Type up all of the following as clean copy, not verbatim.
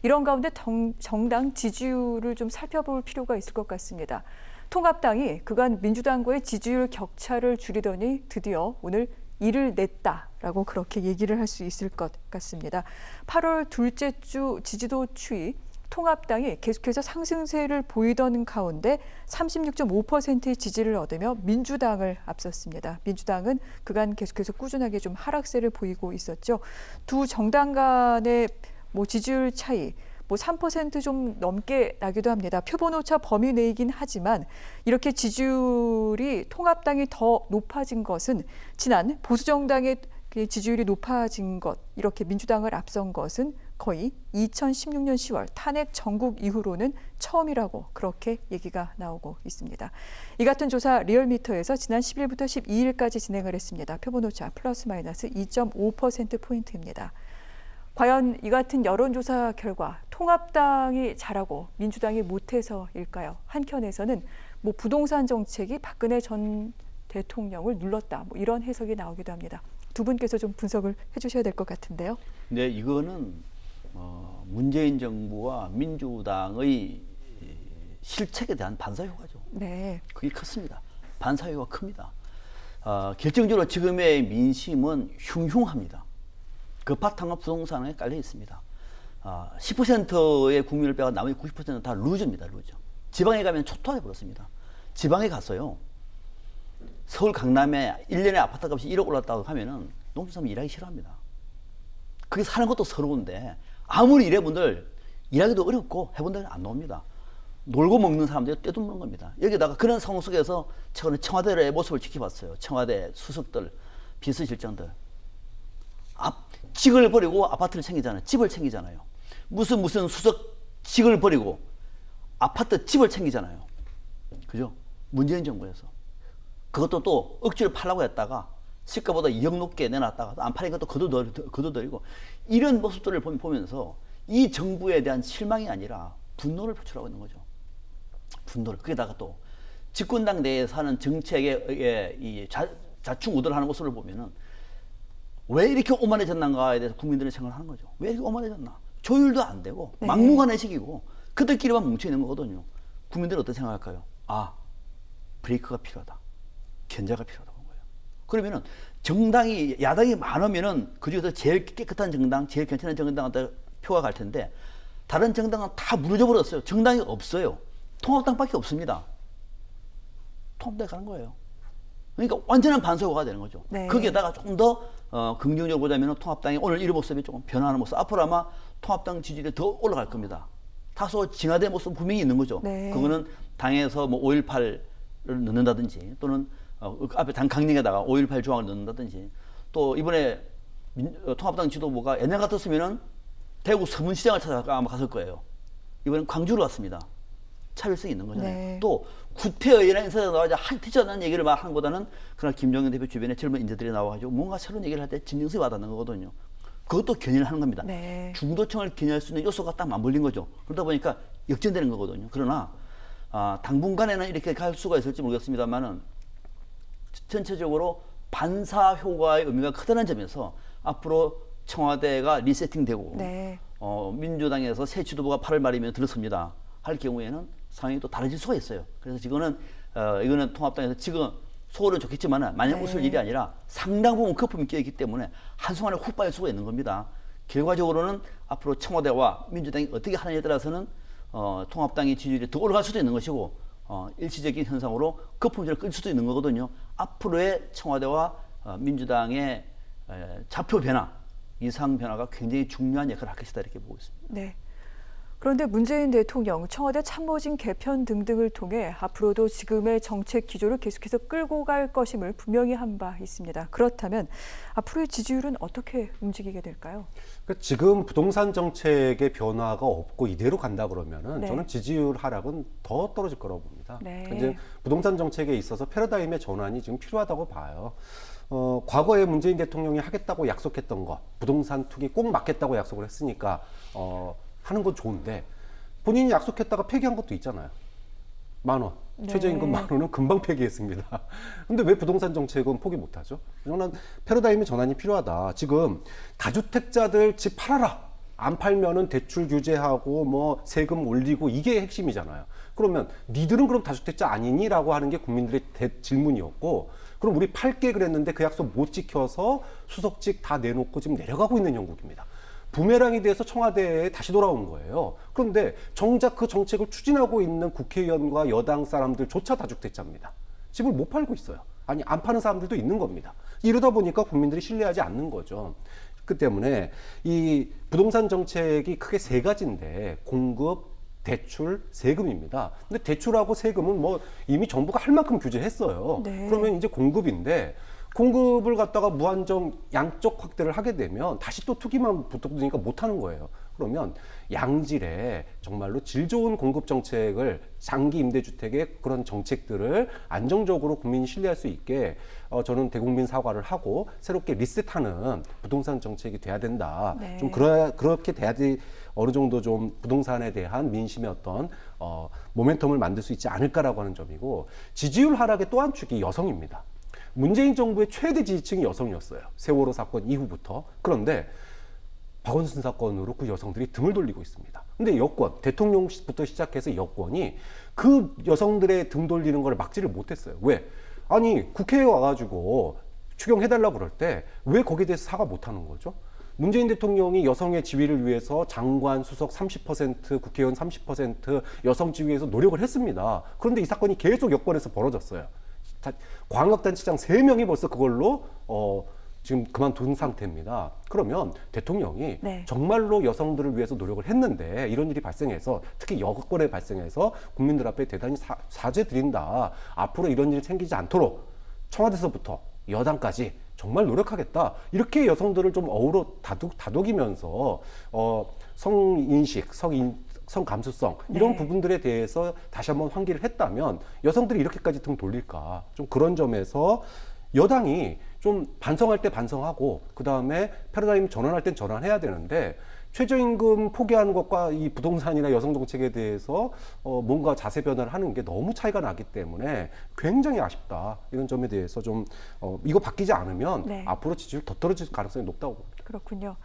이런 가운데 정당 지지율을 좀 살펴볼 필요가 있을 것 같습니다. 통합당이 그간 민주당과의 지지율 격차를 줄이더니 드디어 오늘 이를 냈다라고 그렇게 얘기를 할 수 있을 것 같습니다. 8월 둘째 주 지지도 추이 통합당이 계속해서 상승세를 보이던 가운데 36.5%의 지지를 얻으며 민주당을 앞섰습니다. 민주당은 그간 계속해서 꾸준하게 좀 하락세를 보이고 있었죠. 두 정당 간의 지지율 차이 3%좀 넘게 나기도 합니다. 표본오차 범위 내이긴 하지만 이렇게 지지율이 통합당이 더 높아진 것은 지난 보수정당의 지지율이 높아진 것, 이렇게 민주당을 앞선 것은 거의 2016년 10월 탄핵 전국 이후로는 처음이라고 그렇게 얘기가 나오고 있습니다. 이 같은 조사 리얼미터에서 지난 10일부터 12일까지 진행을 했습니다. 표본오차 플러스 마이너스 2.5%포인트입니다. 과연 이 같은 여론조사 결과 통합당이 잘하고 민주당이 못해서일까요? 한켠에서는 부동산 정책이 박근혜 전 대통령을 눌렀다, 이런 해석이 나오기도 합니다. 두 분께서 좀 분석을 해주셔야 될 것 같은데요. 네, 이거는 문재인 정부와 민주당의 실책에 대한 반사효과죠. 네, 그게 컸습니다. 반사효과가 큽니다. 결정적으로 지금의 민심은 흉흉합니다. 그 바탕은 부동산에 깔려 있습니다. 10%의 국민을 빼고 나머지 90%는 다 루저입니다. 루저. 지방에 가면 초토화해 버렸습니다. 지방에 갔어요. 서울 강남에 1년에 아파트값이 1억 올랐다고 하면은 농촌사람이 일하기 싫어합니다. 그게 사는 것도 서러운데 아무리 일해본들 일하기도 어렵고 해본들 안 나옵니다. 놀고 먹는 사람들이 떼돈 겁니다. 여기다가 그런 상황 속에서 최근에 청와대의 모습을 지켜봤어요. 청와대 수석들, 비서실장들. 직을 버리고 아파트를 챙기잖아요. 집을 챙기잖아요. 무슨 수석직을 버리고 아파트 집을 챙기잖아요. 그죠? 문재인 정부에서. 그것도 또 억지로 팔라고 했다가 시가보다 2억 높게 내놨다가 안 파니까 또 거둬들이고 이런 모습들을 보면서 이 정부에 대한 실망이 아니라 분노를 표출하고 있는 거죠. 분노를. 거기다가 또 집권당 내에서 하는 정책에 이 자충우돌하는 모습을 보면은 왜 이렇게 오만해졌는가에 대해서 국민들은 생각을 하는 거죠. 왜 이렇게 오만해졌나? 조율도 안 되고 네. 막무가내식이고 그들끼리만 뭉쳐있는 거거든요. 국민들은 어떻게 생각할까요? 브레이크가 필요하다. 견제가 필요하다고 한 거예요. 그러면은 야당이 많으면은 그중에서 제일 깨끗한 정당, 제일 괜찮은 정당한테 표가 갈 텐데 다른 정당은 다 무너져 버렸어요. 정당이 없어요. 통합당밖에 없습니다. 통합당에 가는 거예요. 그러니까 완전한 반사효과가 되는 거죠. 네. 거기에다가 조금 더 긍정적으로 보자면 통합당이 오늘 이런 모습이 조금 변화하는 모습. 앞으로 아마 통합당 지지율이 더 올라갈 겁니다. 다소 진화된 모습은 분명히 있는 거죠. 네. 그거는 당에서 5.18을 넣는다든지 또는 앞에 당 강령에다가 5.18 조항을 넣는다든지 또 이번에 통합당 지도부가 옛날 같았으면은 대구 서문시장을 찾아가 아마 갔을 거예요. 이번엔 광주로 갔습니다. 차별성이 있는 거잖아요. 네. 또 구태의원이나 인사가 나와서 핥히지않는 얘기를 막 하는 것보다는 그날 김정은 대표 주변에 젊은 인재들이 나와가지고 뭔가 새로운 얘기를 할 때 진정성이 와닿는 거거든요. 그것도 견인을 하는 겁니다. 네. 중도층을 견인할 수 있는 요소가 딱 맞물린 거죠. 그러다 보니까 역전되는 거거든요. 그러나 당분간에는 이렇게 갈 수가 있을지 모르겠습니다만은 전체적으로 반사 효과의 의미가 크다는 점에서 앞으로 청와대가 리세팅되고 네. 민주당에서 새 지도부가 8월 말이면 들어섭니다. 할 경우에는 상황이 또 달라질 수가 있어요. 그래서 이거는 통합당에서 지금 속으로는 좋겠지만 마냥 웃을 일이 아니라 상당 부분 거품이 끼어있기 때문에 한순간에 훅 빠질 수가 있는 겁니다. 결과적으로는 앞으로 청와대와 민주당이 어떻게 하느냐에 따라서는 통합당의 지지율이 더 올라갈 수도 있는 것이고 일시적인 현상으로 거품줄을 끌 수도 있는 거거든요. 앞으로의 청와대와 민주당의 좌표 변화, 이상 변화가 굉장히 중요한 역할을 할 것이다 이렇게 보고 있습니다. 네. 그런데 문재인 대통령, 청와대 참모진 개편 등등을 통해 앞으로도 지금의 정책 기조를 계속해서 끌고 갈 것임을 분명히 한 바 있습니다. 그렇다면 앞으로의 지지율은 어떻게 움직이게 될까요? 그러니까 지금 부동산 정책의 변화가 없고 이대로 간다 그러면은 네. 저는 지지율 하락은 더 떨어질 거라고 봅니다. 네. 이제 부동산 정책에 있어서 패러다임의 전환이 지금 필요하다고 봐요. 과거에 문재인 대통령이 하겠다고 약속했던 거, 부동산 투기 꼭 막겠다고 약속을 했으니까 하는 건 좋은데 본인이 약속했다가 폐기한 것도 있잖아요. 10,000원. 네. 최저임금 10,000원은 금방 폐기했습니다. 근데 왜 부동산 정책은 포기 못하죠? 저는 패러다임의 전환이 필요하다. 지금 다주택자들 집 팔아라. 안 팔면은 대출 규제하고 뭐 세금 올리고 이게 핵심이잖아요. 그러면 니들은 그럼 다주택자 아니니라고 하는 게 국민들의 질문이었고, 그럼 우리 팔게 그랬는데 그 약속 못 지켜서 수석직 다 내놓고 지금 내려가고 있는 형국입니다. 부메랑이 돼서 청와대에 다시 돌아온 거예요. 그런데 정작 그 정책을 추진하고 있는 국회의원과 여당 사람들조차 다주택자입니다. 집을 못 팔고 있어요. 아니, 안 파는 사람들도 있는 겁니다. 이러다 보니까 국민들이 신뢰하지 않는 거죠. 그 때문에 이 부동산 정책이 크게 세 가지인데, 공급, 대출, 세금입니다. 근데 대출하고 세금은 뭐 이미 정부가 할 만큼 규제했어요. 네. 그러면 이제 공급인데, 공급을 갖다가 무한정 양적 확대를 하게 되면 다시 또 투기만 붙어두니까 못하는 거예요. 그러면 양질의 정말로 질 좋은 공급 정책을, 장기 임대주택의 그런 정책들을 안정적으로 국민이 신뢰할 수 있게 저는 대국민 사과를 하고 새롭게 리셋하는 부동산 정책이 돼야 된다. 네. 좀 그렇게 돼야지 어느 정도 좀 부동산에 대한 민심의 어떤 모멘텀을 만들 수 있지 않을까라고 하는 점이고, 지지율 하락의 또 한 축이 여성입니다. 문재인 정부의 최대 지지층이 여성이었어요. 세월호 사건 이후부터. 그런데 박원순 사건으로 그 여성들이 등을 돌리고 있습니다. 근데 여권, 대통령부터 시작해서 여권이 그 여성들의 등 돌리는 걸 막지를 못했어요. 왜? 아니, 국회에 와가지고 추경해달라고 그럴 때 왜 거기에 대해서 사과 못하는 거죠? 문재인 대통령이 여성의 지위를 위해서 장관, 수석 30%, 국회의원 30% 여성 지위에서 노력을 했습니다. 그런데 이 사건이 계속 여권에서 벌어졌어요. 광역단체장 3명이 벌써 그걸로 지금 그만둔 상태입니다. 그러면 대통령이 네. 정말로 여성들을 위해서 노력을 했는데 이런 일이 발생해서, 특히 여권에 발생해서 국민들 앞에 대단히 사죄드린다. 앞으로 이런 일이 생기지 않도록 청와대에서부터 여당까지 정말 노력하겠다. 이렇게 여성들을 좀 어우러 다독이면서 성인식, 성감수성 이런 네. 부분들에 대해서 다시 한번 환기를 했다면 여성들이 이렇게까지 등 돌릴까? 좀 그런 점에서 여당이 좀 반성할 때 반성하고, 그 다음에 패러다임 전환할 땐 전환해야 되는데, 최저임금 포기하는 것과 이 부동산이나 여성 정책에 대해서 뭔가 자세 변화를 하는 게 너무 차이가 나기 때문에 굉장히 아쉽다. 이런 점에 대해서 좀 이거 바뀌지 않으면 네. 앞으로 지지율 더 떨어질 가능성이 높다고 봅니다. 그렇군요.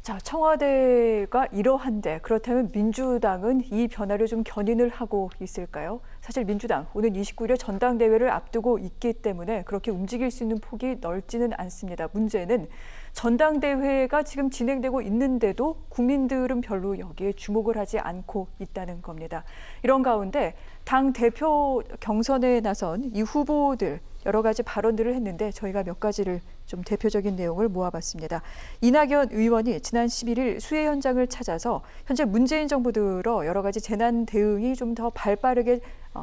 자, 청와대가 이러한데 그렇다면 민주당은 이 변화를 좀 견인을 하고 있을까요? 사실 민주당 오는 29일에 전당대회를 앞두고 있기 때문에 그렇게 움직일 수 있는 폭이 넓지는 않습니다. 문제는 전당대회가 지금 진행되고 있는데도 국민들은 별로 여기에 주목을 하지 않고 있다는 겁니다. 이런 가운데 당 대표 경선에 나선 이 후보들 여러 가지 발언들을 했는데 저희가 몇 가지를 좀 대표적인 내용을 모아봤습니다. 이낙연 의원이 지난 11일 수해 현장을 찾아서 현재 문재인 정부 들어 여러 가지 재난 대응이 좀 더 발빠르게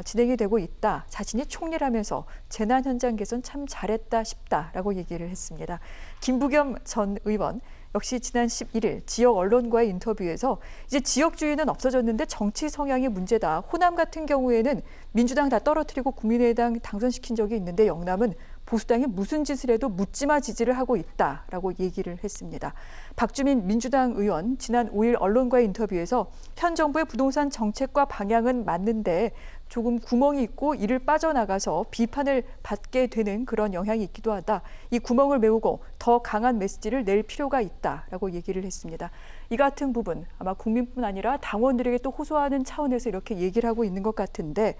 진행이 되고 있다. 자신이 총리라면서 재난 현장 개선 참 잘했다 싶다라고 얘기를 했습니다. 김부겸 전 의원 역시 지난 11일 지역 언론과의 인터뷰에서 이제 지역주의는 없어졌는데 정치 성향이 문제다. 호남 같은 경우에는 민주당 다 떨어뜨리고 국민의당 당선시킨 적이 있는데 영남은 보수당이 무슨 짓을 해도 묻지마 지지를 하고 있다라고 얘기를 했습니다. 박주민 민주당 의원 지난 5일 언론과의 인터뷰에서 현 정부의 부동산 정책과 방향은 맞는데 조금 구멍이 있고 이를 빠져나가서 비판을 받게 되는 그런 영향이 있기도 하다. 이 구멍을 메우고 더 강한 메시지를 낼 필요가 있다라고 얘기를 했습니다. 이 같은 부분 아마 국민뿐 아니라 당원들에게 또 호소하는 차원에서 이렇게 얘기를 하고 있는 것 같은데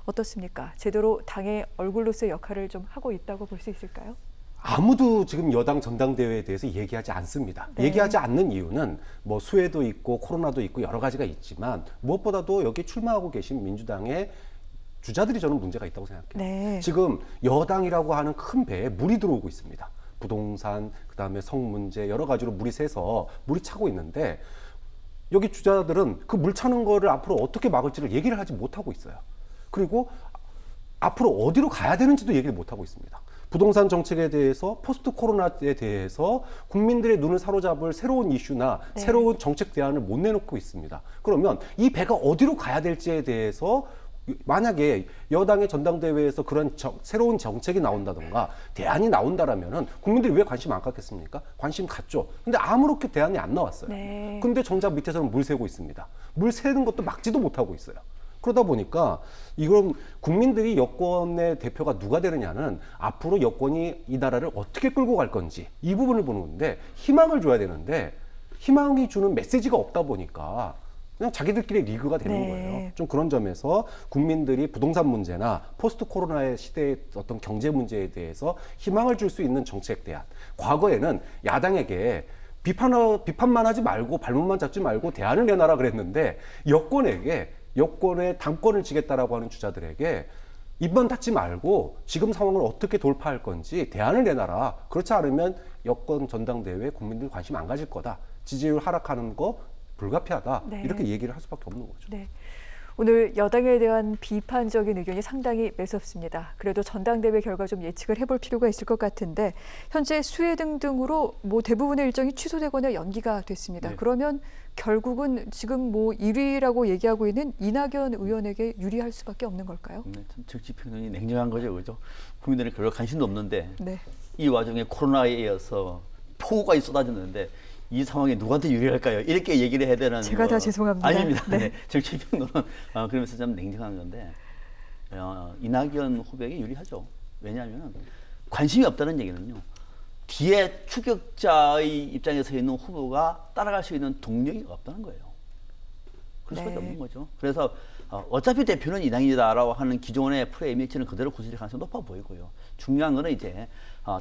어떻습니까? 제대로 당의 얼굴로서의 역할을 좀 하고 있다고 볼 수 있을까요? 아무도 지금 여당 전당대회에 대해서 얘기하지 않습니다. 네. 얘기하지 않는 이유는 뭐 수해도 있고 코로나도 있고 여러 가지가 있지만 무엇보다도 여기 출마하고 계신 민주당의 주자들이 저는 문제가 있다고 생각해요. 네. 지금 여당이라고 하는 큰 배에 물이 들어오고 있습니다. 부동산, 그다음에 성 문제 여러 가지로 물이 새서 물이 차고 있는데 여기 주자들은 그 물 차는 거를 앞으로 어떻게 막을지를 얘기를 하지 못하고 있어요. 그리고 앞으로 어디로 가야 되는지도 얘기를 못하고 있습니다. 부동산 정책에 대해서 포스트 코로나에 대해서 국민들의 눈을 사로잡을 새로운 이슈나 네. 새로운 정책 대안을 못 내놓고 있습니다. 그러면 이 배가 어디로 가야 될지에 대해서 만약에 여당의 전당대회에서 그런 새로운 정책이 나온다던가 대안이 나온다라면은 국민들이 왜 관심 안 갖겠습니까? 관심 갖죠. 근데 아무렇게 대안이 안 나왔어요. 네. 근데 정작 밑에서는 물 새고 있습니다. 물 새는 것도 막지도 못하고 있어요. 그러다 보니까 이건 국민들이 여권의 대표가 누가 되느냐는 앞으로 여권이 이 나라를 어떻게 끌고 갈 건지 이 부분을 보는 건데 희망을 줘야 되는데 희망이 주는 메시지가 없다 보니까 그냥 자기들끼리 리그가 되는 네. 거예요. 좀 그런 점에서 국민들이 부동산 문제나 포스트 코로나의 시대의 어떤 경제 문제에 대해서 희망을 줄 수 있는 정책 대안. 과거에는 야당에게 비판만 하지 말고 발목만 잡지 말고 대안을 내놔라 그랬는데 여권의 당권을 지겠다라고 하는 주자들에게 입만 닫지 말고 지금 상황을 어떻게 돌파할 건지 대안을 내놔라. 그렇지 않으면 여권 전당대회에 국민들 관심 안 가질 거다. 지지율 하락하는 거 불가피하다. 네. 이렇게 얘기를 할 수밖에 없는 거죠. 네. 오늘 여당에 대한 비판적인 의견이 상당히 매섭습니다. 그래도 전당대회 결과 좀 예측을 해볼 필요가 있을 것 같은데 현재 수해 등등으로 뭐 대부분의 일정이 취소되거나 연기가 됐습니다. 네. 그러면 결국은 지금 뭐 1위라고 얘기하고 있는 이낙연 의원에게 유리할 수밖에 없는 걸까요? 네, 참 정치 평론이 냉정한 거죠, 그죠? 국민들이 별로 관심도 없는데 네. 이 와중에 코로나에 이어서 폭우가 쏟아졌는데 이 상황에 누구한테 유리할까요? 이렇게 얘기를 해야 되는 제가 다 죄송합니다. 아닙니다. 네. 네. 정치 평론은 그러면서 좀 냉정한 건데 이낙연 후보에게 유리하죠. 왜냐하면 관심이 없다는 얘기는요. 뒤에 추격자의 입장에 서 있는 후보가 따라갈 수 있는 동력이 없다는 거예요. 그럴 수밖에 네. 없는 거죠. 그래서 어차피 대표는 이낙연이다라고 하는 기존의 프레임 이미지는 그대로 고수질 가능성이 높아 보이고요. 중요한 거는 이제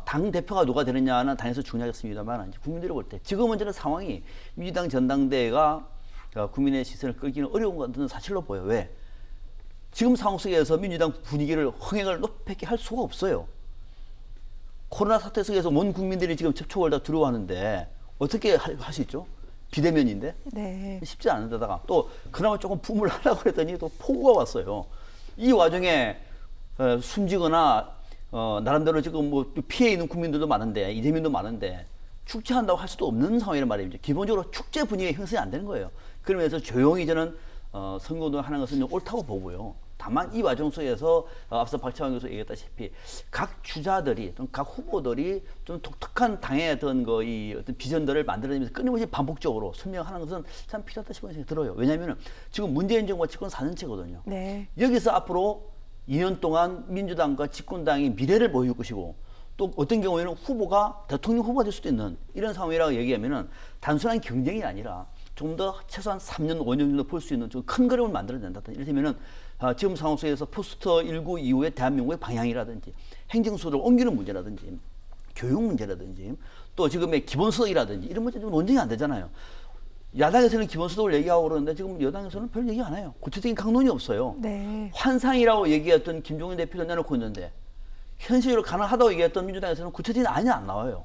당 대표가 누가 되느냐는 당에서 중요하겠습니다만 이제 국민들이 볼 때 지금 문제는 상황이 민주당 전당대회가 국민의 시선을 끌기는 어려운 것은 사실로 보여요. 왜? 지금 상황 속에서 민주당 분위기를 흥행을 높게 할 수가 없어요. 코로나 사태 속에서 온 국민들이 지금 접촉을 다 두려워하는데 어떻게 할 수 있죠? 비대면인데 네. 쉽지 않은 데다가 또 그나마 조금 붐을 하려고 그랬더니 또 폭우가 왔어요. 이 와중에 숨지거나 나름대로 지금 뭐 피해 있는 국민들도 많은데 이재민도 많은데 축제한다고 할 수도 없는 상황이란 말이죠. 기본적으로 축제 분위기가 형성이 안 되는 거예요. 그러면서 조용히 저는 선거운동을 하는 것은 옳다고 보고요. 다만 이 과정 속에서 앞서 박찬원 교수 얘기했다시피 각 주자들이 또는 각 후보들이 좀 독특한 당의 어떤 어떤 비전들을 만들어내면서 끊임없이 반복적으로 설명하는 것은 참 필요하다 싶은 생각이 들어요. 왜냐하면 지금 문재인 정부가 집권 4년째거든요. 네. 여기서 앞으로 2년 동안 민주당과 집권당이 미래를 보여줄 것이고 또 어떤 경우에는 후보가 대통령 후보가 될 수도 있는 이런 상황이라고 얘기하면은 단순한 경쟁이 아니라 좀 더 최소한 3년, 5년 정도 볼 수 있는 좀 큰 그림을 만들어낸다. 이를테면은 지금 상황 속에서 포스트19 이후에 대한민국의 방향이라든지 행정수를 옮기는 문제라든지 교육 문제라든지 또 지금의 기본소득이라든지 이런 문제 좀 논쟁이 안 되잖아요. 야당에서는 기본소득을 얘기하고 그러는데 지금 여당에서는 별 얘기 안 해요. 구체적인 강론이 없어요. 네. 환상이라고 얘기했던 김종인 대표도 내놓고 있는데 현실적으로 가능하다고 얘기했던 민주당에서는 구체적인 안이 안 나와요.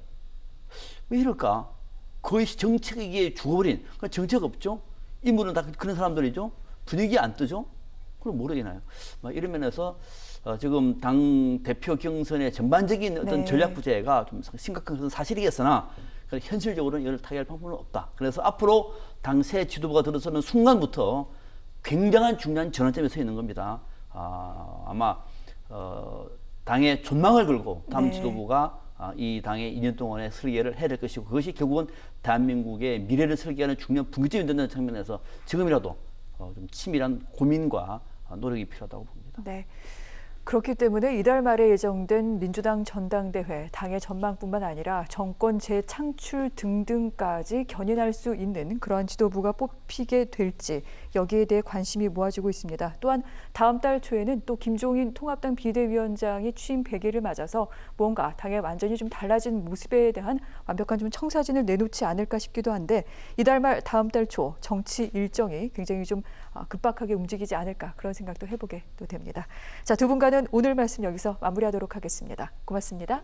왜 이럴까? 거의 정책에 죽어버린, 그러니까 정책 없죠? 인물은 다 그런 사람들이죠? 분위기 안 뜨죠? 그럼 모르겠나요? 이런 면에서 지금 당 대표 경선의 전반적인 어떤 네. 전략 부재가 좀 심각한 것은 사실이겠으나 현실적으로는 이를 타개할 방법은 없다. 그래서 앞으로 당 새 지도부가 들어서는 순간부터 굉장한 중요한 전환점에 서 있는 겁니다. 아마 당의 존망을 걸고 다음 네. 지도부가 이 당의 2년 동안의 설계를 해야 될 것이고 그것이 결국은 대한민국의 미래를 설계하는 중요한 분기점이 된다는 측면에서 지금이라도 좀 치밀한 고민과 노력이 필요하다고 봅니다. 네. 그렇기 때문에 이달 말에 예정된 민주당 전당대회, 당의 전망뿐만 아니라 정권 재창출 등등까지 견인할 수 있는 그러한 지도부가 뽑히게 될지 여기에 대해 관심이 모아지고 있습니다. 또한 다음 달 초에는 또 김종인 통합당 비대위원장이 취임 100일을 맞아서 뭔가 당의 완전히 좀 달라진 모습에 대한 완벽한 좀 청사진을 내놓지 않을까 싶기도 한데 이달 말 다음 달 초 정치 일정이 굉장히 좀 급박하게 움직이지 않을까 그런 생각도 해보게 또 됩니다. 자, 두 분과는 오늘 말씀 여기서 마무리하도록 하겠습니다. 고맙습니다.